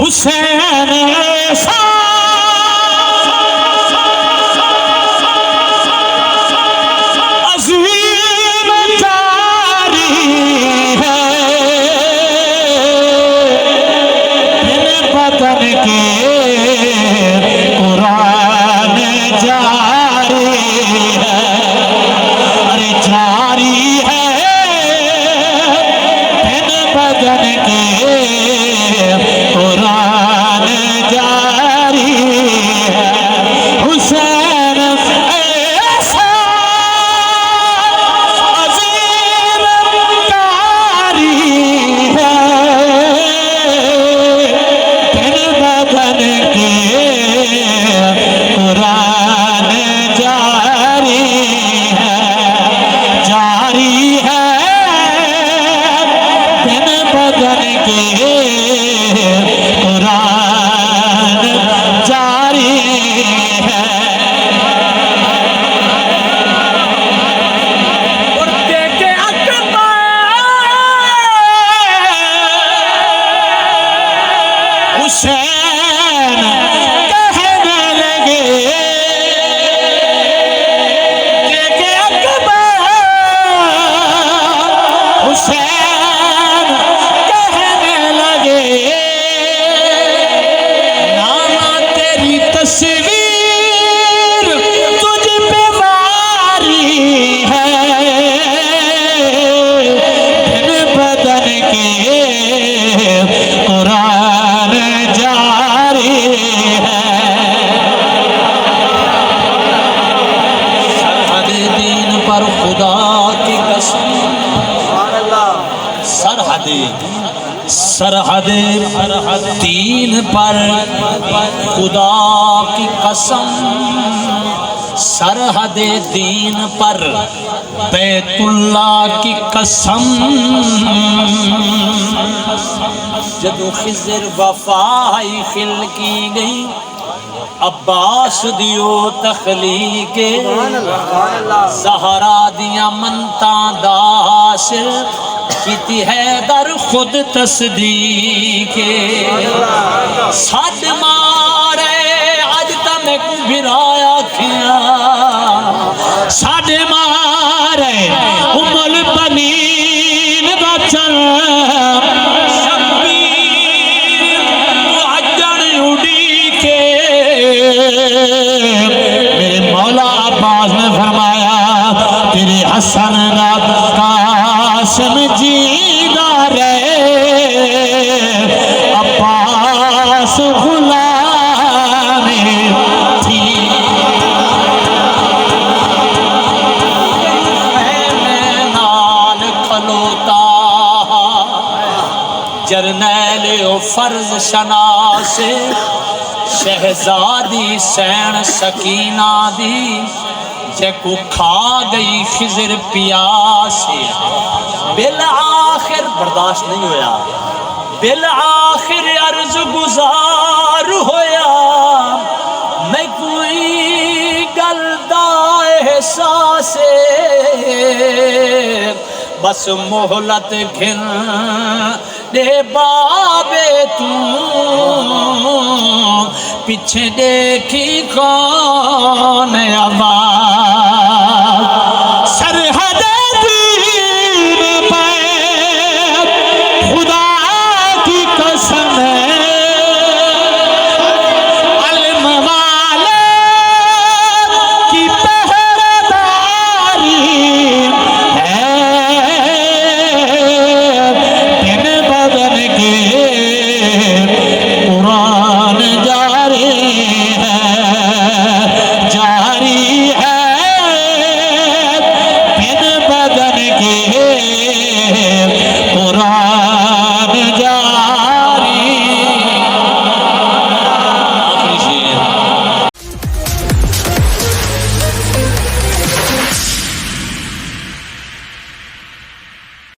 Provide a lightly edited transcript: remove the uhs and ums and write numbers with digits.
حسین عظیم جاری ہے بن بدن کے قرآن جاری ہے ارے جاری ہے بن بدن کے قرآن جاری ہے حسین ایسا عظیم جاری ہے بن بدن کے قرآن جاری ہے جاری ہے بن بدن کے قرآن جاری ہے حسین کہنے لگے کہ اکبر حسین کہنے لگے نانا تیری تصویر تجھ پہ واری ہے بن بدن کے قرآن جاری ہے سرحد دین پر خدا کی قسم سرحد دین پر خدا کی قسم سرحد دین پر بیت اللہ کی قسم جدو خضر وفائی خل کی گئی عباس دیو تخلیق زہرا دیا منتا دا حاصل کیتی ہے در خود تصدیق ساتھ مارے آج تمہیں برایا کیا ساتھ مارے ام البنین بچن میرے مولا عباس نے فرمایا تیرے حسن قاسم جینا رہے عباس غلام تھی میں نال کھلوتا جرنیل و فرض شناس شہزادی سین سکینہ دی جے کو کھا گئی خضر پیاس بالآخر برداشت نہیں ہویا بالآخر عرض گزار ہویا میں کوئی گلدہ احساس بس مہلت گھن دے بابے تو پیچھے دیکھی کون آواز